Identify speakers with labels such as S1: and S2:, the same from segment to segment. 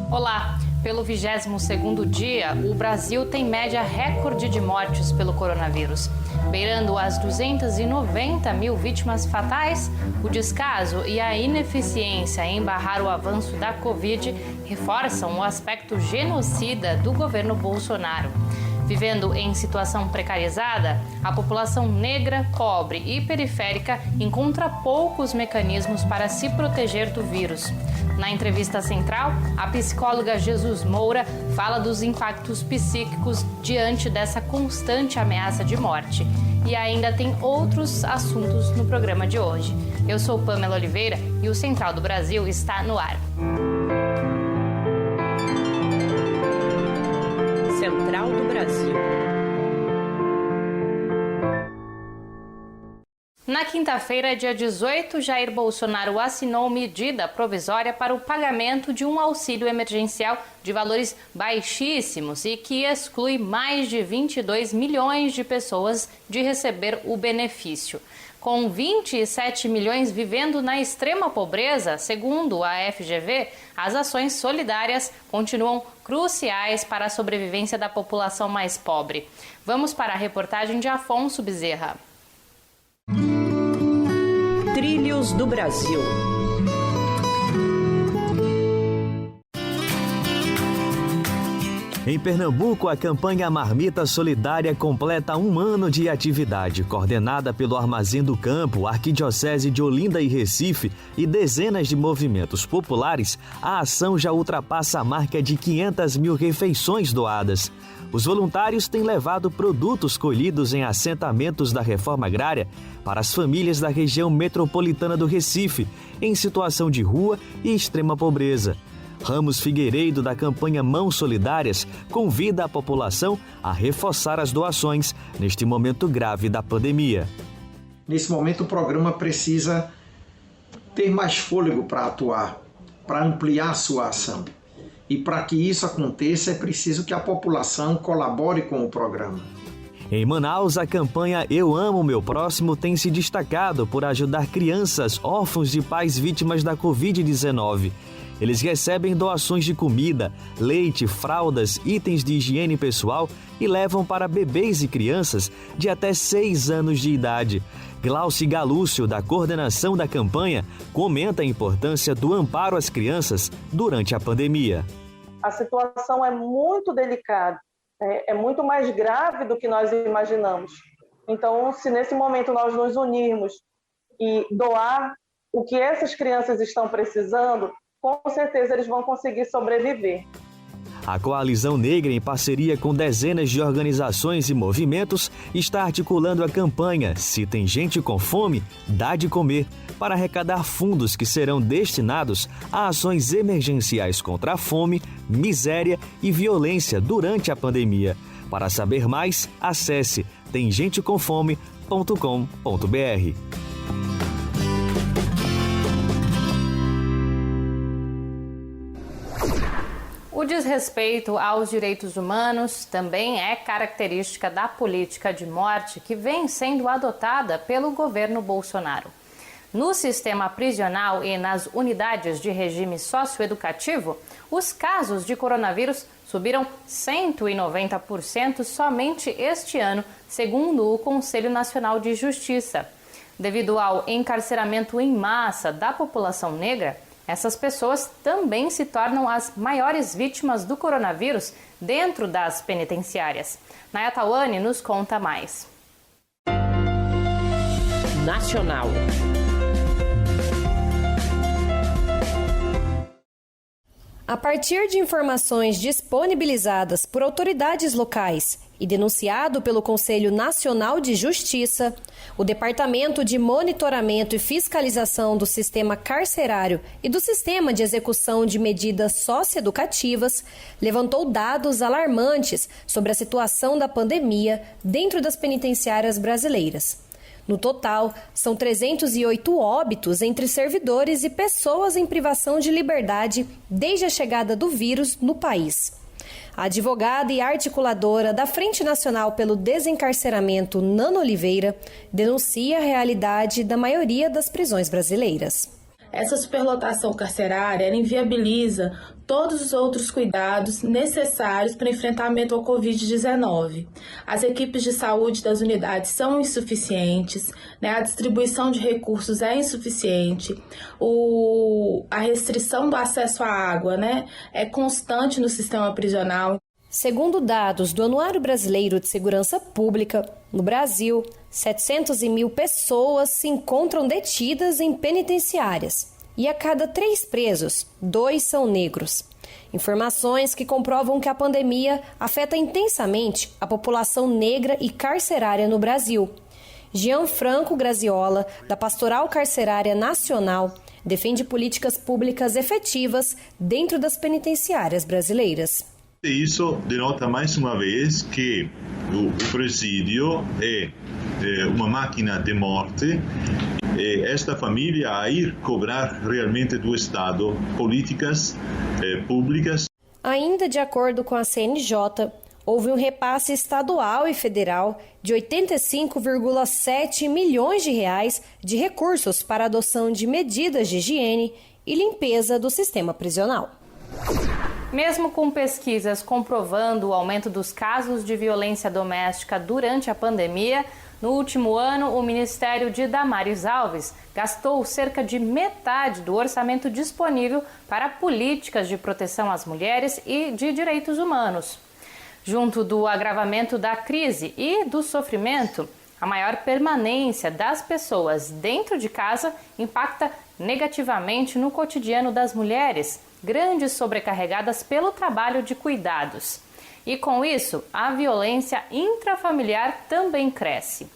S1: Olá! Pelo 22º dia, o Brasil tem média recorde de mortes pelo coronavírus. Beirando as 290 mil vítimas fatais, o descaso e a ineficiência em barrar o avanço da Covid reforçam o aspecto genocida do governo Bolsonaro. Vivendo em situação precarizada, a população negra, pobre e periférica encontra poucos mecanismos para se proteger do vírus. Na entrevista central, a psicóloga Jesus Moura fala dos impactos psíquicos diante dessa constante ameaça de morte. E ainda tem outros assuntos no programa de hoje. Eu sou Pamela Oliveira e o Central do Brasil está no ar.
S2: Central do Brasil.
S1: Na quinta-feira, dia 18, Jair Bolsonaro assinou medida provisória para o pagamento de um auxílio emergencial de valores baixíssimos e que exclui mais de 22 milhões de pessoas de receber o benefício. Com 27 milhões vivendo na extrema pobreza, segundo a FGV, as ações solidárias continuam cruciais para a sobrevivência da população mais pobre. Vamos para a reportagem de Afonso Bezerra.
S2: Trilhos do Brasil.
S3: Em Pernambuco, a campanha Marmita Solidária completa 1 ano de atividade. Coordenada pelo Armazém do Campo, Arquidiocese de Olinda e Recife e dezenas de movimentos populares, a ação já ultrapassa a marca de 500 mil refeições doadas. Os voluntários têm levado produtos colhidos em assentamentos da reforma agrária para as famílias da região metropolitana do Recife, em situação de rua e extrema pobreza. Ramos Figueiredo, da campanha Mãos Solidárias, convida a população a reforçar as doações neste momento grave da pandemia.
S4: Nesse momento, o programa precisa ter mais fôlego para atuar, para ampliar sua ação. E para que isso aconteça, é preciso que a população colabore com o programa.
S3: Em Manaus, a campanha Eu Amo Meu Próximo tem se destacado por ajudar crianças órfãos de pais vítimas da Covid-19. Eles recebem doações de comida, leite, fraldas, itens de higiene pessoal e levam para bebês e crianças de até 6 anos de idade. Glauci Galúcio, da coordenação da campanha, comenta a importância do amparo às crianças durante a pandemia.
S5: A situação é muito delicada, é muito mais grave do que nós imaginamos. Então, se nesse momento nós nos unirmos e doar o que essas crianças estão precisando, com certeza eles vão conseguir sobreviver.
S3: A Coalizão Negra, em parceria com dezenas de organizações e movimentos, está articulando a campanha Se Tem Gente com Fome, Dá de Comer, para arrecadar fundos que serão destinados a ações emergenciais contra a fome, miséria e violência durante a pandemia. Para saber mais, acesse temgentecomfome.com.br.
S1: O desrespeito aos direitos humanos também é característica da política de morte que vem sendo adotada pelo governo Bolsonaro. No sistema prisional e nas unidades de regime socioeducativo, os casos de coronavírus subiram 190% somente este ano, segundo o Conselho Nacional de Justiça. Devido ao encarceramento em massa da população negra, essas pessoas também se tornam as maiores vítimas do coronavírus dentro das penitenciárias. Naya Tawane nos conta mais.
S2: Nacional.
S6: A partir de informações disponibilizadas por autoridades locais e denunciado pelo Conselho Nacional de Justiça, o Departamento de Monitoramento e Fiscalização do Sistema Carcerário e do Sistema de Execução de Medidas Socioeducativas levantou dados alarmantes sobre a situação da pandemia dentro das penitenciárias brasileiras. No total, são 308 óbitos entre servidores e pessoas em privação de liberdade desde a chegada do vírus no país. A advogada e articuladora da Frente Nacional pelo Desencarceramento, Nana Oliveira, denuncia a realidade da maioria das prisões brasileiras.
S7: Essa superlotação carcerária ela inviabiliza todos os outros cuidados necessários para o enfrentamento ao Covid-19. As equipes de saúde das unidades são insuficientes, né? A distribuição de recursos é insuficiente, a restrição do acesso à água, né, é constante no sistema prisional.
S6: Segundo dados do Anuário Brasileiro de Segurança Pública, no Brasil, 700.000 pessoas se encontram detidas em penitenciárias. E a cada 3 presos, 2 são negros. Informações que comprovam que a pandemia afeta intensamente a população negra e carcerária no Brasil. Gianfranco Graziola, da Pastoral Carcerária Nacional, defende políticas públicas efetivas dentro das penitenciárias brasileiras.
S8: Isso denota mais uma vez que o presídio é uma máquina de morte. Esta família a ir cobrar realmente do Estado políticas públicas.
S6: Ainda de acordo com a CNJ, houve um repasse estadual e federal de 85,7 milhões de reais de recursos para a adoção de medidas de higiene e limpeza do sistema prisional.
S1: Mesmo com pesquisas comprovando o aumento dos casos de violência doméstica durante a pandemia, no último ano, o Ministério de Damares Alves gastou cerca de metade do orçamento disponível para políticas de proteção às mulheres e de direitos humanos. Junto do agravamento da crise e do sofrimento, a maior permanência das pessoas dentro de casa impacta negativamente no cotidiano das mulheres, grandes sobrecarregadas pelo trabalho de cuidados. E com isso, a violência intrafamiliar também cresce.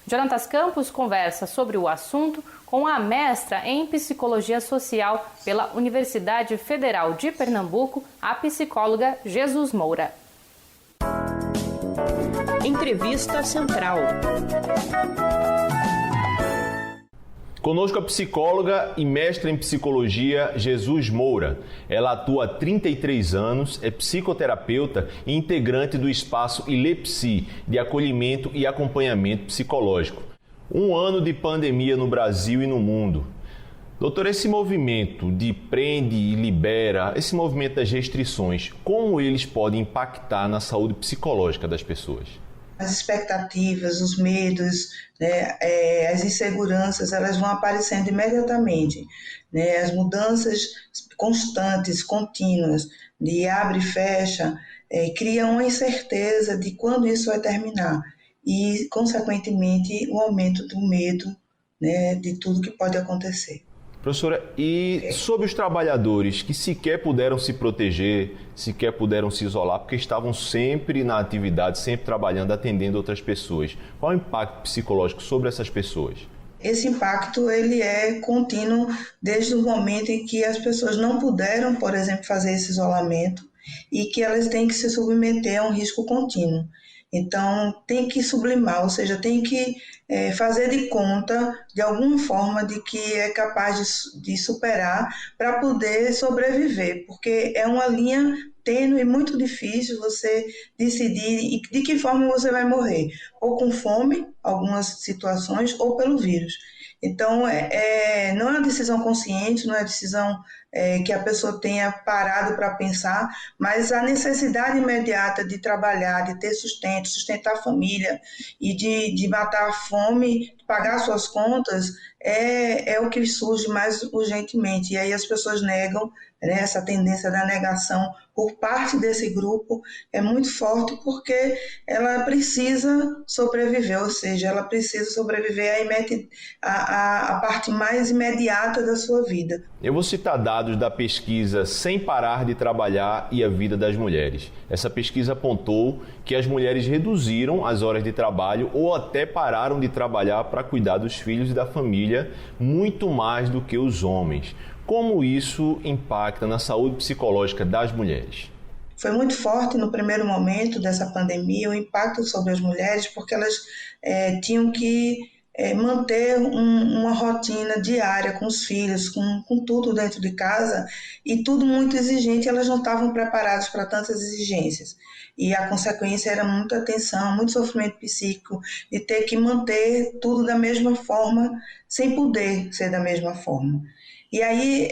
S1: Jonatas Campos conversa sobre o assunto com a mestra em Psicologia Social pela Universidade Federal de Pernambuco, a psicóloga Jesus Moura.
S2: Entrevista Central.
S9: Conosco a psicóloga e mestra em psicologia Jesus Moura. Ela atua há 33 anos, é psicoterapeuta e integrante do espaço ILEPSI, de acolhimento e acompanhamento psicológico. 1 ano de pandemia no Brasil e no mundo. Doutor, esse movimento de prende e libera, esse movimento das restrições, como eles podem impactar na saúde psicológica das pessoas?
S10: As expectativas, os medos, né, as inseguranças, elas vão aparecendo imediatamente. Né? As mudanças constantes, contínuas, de abre e fecha, criam uma incerteza de quando isso vai terminar. E, consequentemente, o aumento do medo, né, de tudo que pode acontecer.
S9: Professora, e sobre os trabalhadores que sequer puderam se proteger, sequer puderam se isolar, porque estavam sempre na atividade, sempre trabalhando, atendendo outras pessoas. Qual é o impacto psicológico sobre essas pessoas?
S10: Esse impacto ele é contínuo desde o momento em que as pessoas não puderam, por exemplo, fazer esse isolamento e que elas têm que se submeter a um risco contínuo. Então, tem que sublimar, ou seja, tem que fazer de conta, de alguma forma, de que é capaz de superar para poder sobreviver, porque é uma linha tênue e muito difícil você decidir de que forma você vai morrer, ou com fome, algumas situações, ou pelo vírus. Então, não é uma decisão consciente, não é uma decisão que a pessoa tenha parado para pensar, mas a necessidade imediata de trabalhar, de ter sustento, sustentar a família e de matar a fome, pagar suas contas, é o que surge mais urgentemente. E aí as pessoas negam, né, essa tendência da negação por parte desse grupo é muito forte porque ela precisa sobreviver, ou seja, ela precisa sobreviver a parte mais imediata da sua vida.
S9: Eu vou citar dados da pesquisa Sem Parar de Trabalhar e a Vida das Mulheres. Essa pesquisa apontou que as mulheres reduziram as horas de trabalho ou até pararam de trabalhar para cuidar dos filhos e da família muito mais do que os homens. Como isso impacta na saúde psicológica das mulheres?
S10: Foi muito forte no primeiro momento dessa pandemia o impacto sobre as mulheres, porque elas tinham que manter uma rotina diária com os filhos, com tudo dentro de casa, e tudo muito exigente, elas não estavam preparadas para tantas exigências. E a consequência era muita tensão, muito sofrimento psíquico, de ter que manter tudo da mesma forma, sem poder ser da mesma forma. E aí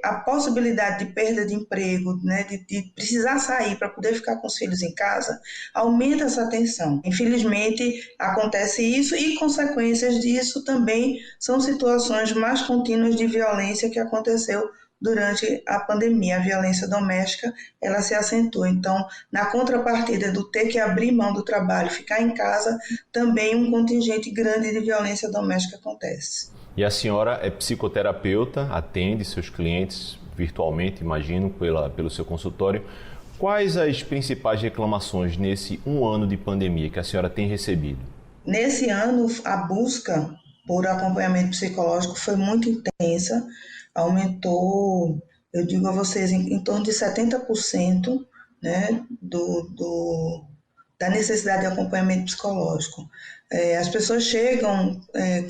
S10: a possibilidade de perda de emprego, né, de precisar sair para poder ficar com os filhos em casa, aumenta essa tensão. Infelizmente, acontece isso e consequências disso também são situações mais contínuas de violência que aconteceu durante a pandemia. A violência doméstica, ela se acentua. Então, na contrapartida do ter que abrir mão do trabalho, ficar em casa, também um contingente grande de violência doméstica acontece.
S9: E a senhora é psicoterapeuta, atende seus clientes virtualmente, imagino, pelo seu consultório. Quais as principais reclamações nesse 1 ano de pandemia que a senhora tem recebido?
S10: Nesse ano, a busca por acompanhamento psicológico foi muito intensa, aumentou, eu digo a vocês, em torno de 70%, né, da necessidade de acompanhamento psicológico. As pessoas chegam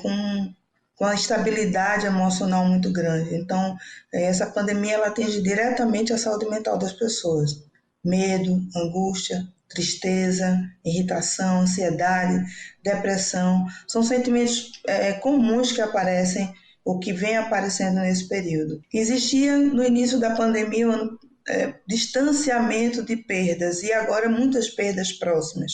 S10: com uma estabilidade emocional muito grande. Então, essa pandemia ela atinge diretamente a saúde mental das pessoas. Medo, angústia, tristeza, irritação, ansiedade, depressão, são sentimentos comuns que aparecem, ou que vem aparecendo nesse período. Existia no início da pandemia distanciamento de perdas e agora muitas perdas próximas.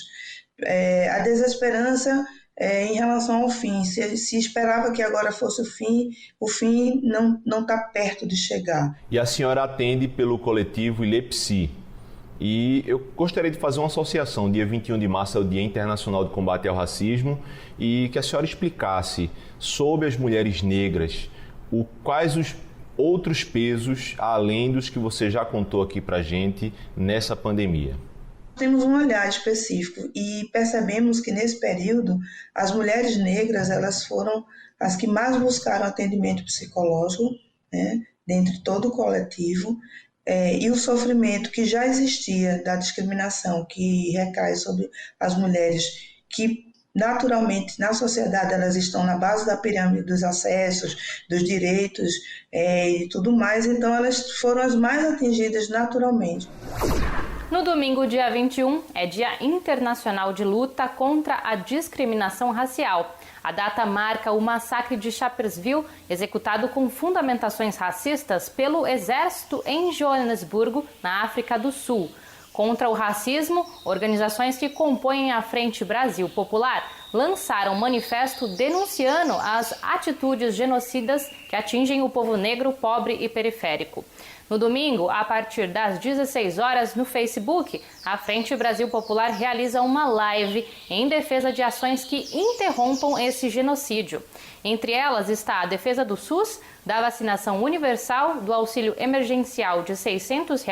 S10: A desesperança em relação ao fim, se esperava que agora fosse o fim não está perto de chegar.
S9: E a senhora atende pelo coletivo ILEPSI. E eu gostaria de fazer uma associação. Dia 21 de março é o Dia Internacional de Combate ao Racismo, e que a senhora explicasse sobre as mulheres negras quais os outros pesos, além dos que você já contou aqui para a gente, nessa pandemia.
S10: Temos um olhar específico e percebemos que nesse período as mulheres negras elas foram as que mais buscaram atendimento psicológico, né, dentre todo o coletivo, e o sofrimento que já existia da discriminação que recai sobre as mulheres, que naturalmente na sociedade elas estão na base da pirâmide dos acessos, dos direitos e tudo mais, então elas foram as mais atingidas naturalmente.
S1: No domingo, dia 21, é Dia Internacional de Luta contra a Discriminação Racial. A data marca o massacre de Chancellorsville, executado com fundamentações racistas pelo Exército em Joanesburgo, na África do Sul. Contra o racismo, organizações que compõem a Frente Brasil Popular lançaram um manifesto denunciando as atitudes genocidas que atingem o povo negro, pobre e periférico. No domingo, a partir das 16 horas, no Facebook, a Frente Brasil Popular realiza uma live em defesa de ações que interrompam esse genocídio. Entre elas está a defesa do SUS, da vacinação universal, do auxílio emergencial de R$ 600,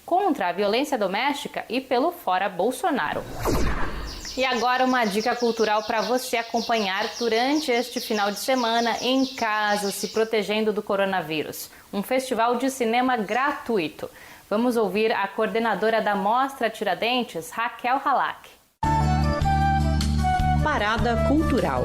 S1: contra a violência doméstica e pelo Fora Bolsonaro. E agora uma dica cultural para você acompanhar durante este final de semana em casa, se protegendo do coronavírus. Um festival de cinema gratuito. Vamos ouvir a coordenadora da Mostra Tiradentes, Raquel Halak.
S2: Parada Cultural.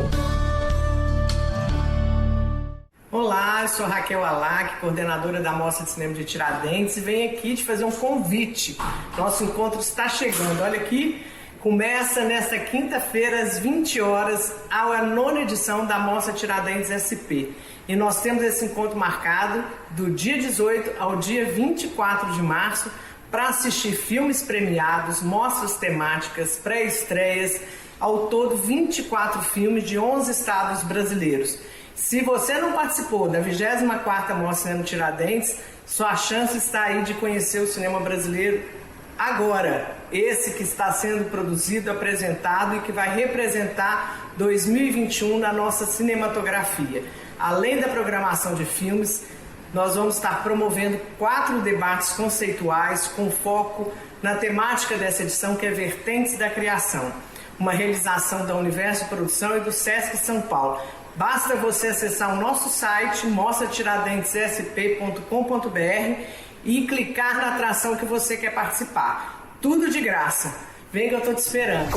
S11: Olá, eu sou Raquel Halak, coordenadora da Mostra de Cinema de Tiradentes, e venho aqui te fazer um convite. Nosso encontro está chegando. Olha aqui, começa nesta quinta-feira, às 20 horas, a 9ª edição da Mostra Tiradentes SP. E nós temos esse encontro marcado do dia 18 ao dia 24 de março para assistir filmes premiados, mostras temáticas, pré-estreias, ao todo 24 filmes de 11 estados brasileiros. Se você não participou da 24ª Mostra Cinema Tiradentes, sua chance está aí de conhecer o cinema brasileiro agora. Esse que está sendo produzido, apresentado e que vai representar 2021 na nossa cinematografia. Além da programação de filmes, nós vamos estar promovendo 4 debates conceituais com foco na temática dessa edição, que é Vertentes da Criação, uma realização da Universo Produção e do Sesc São Paulo. Basta você acessar o nosso site, mostratiradentessp.com.br, e clicar na atração que você quer participar. Tudo de graça. Vem que eu tô te esperando.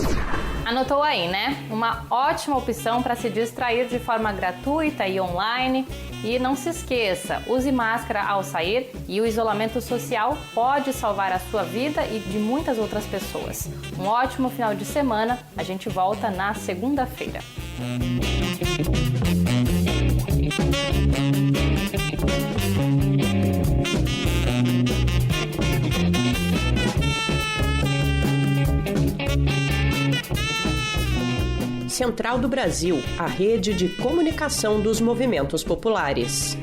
S1: Anotou aí, né? Uma ótima opção para se distrair de forma gratuita e online. E não se esqueça, use máscara ao sair, e o isolamento social pode salvar a sua vida e de muitas outras pessoas. Um ótimo final de semana. A gente volta na segunda-feira.
S2: Central do Brasil, a rede de comunicação dos movimentos populares.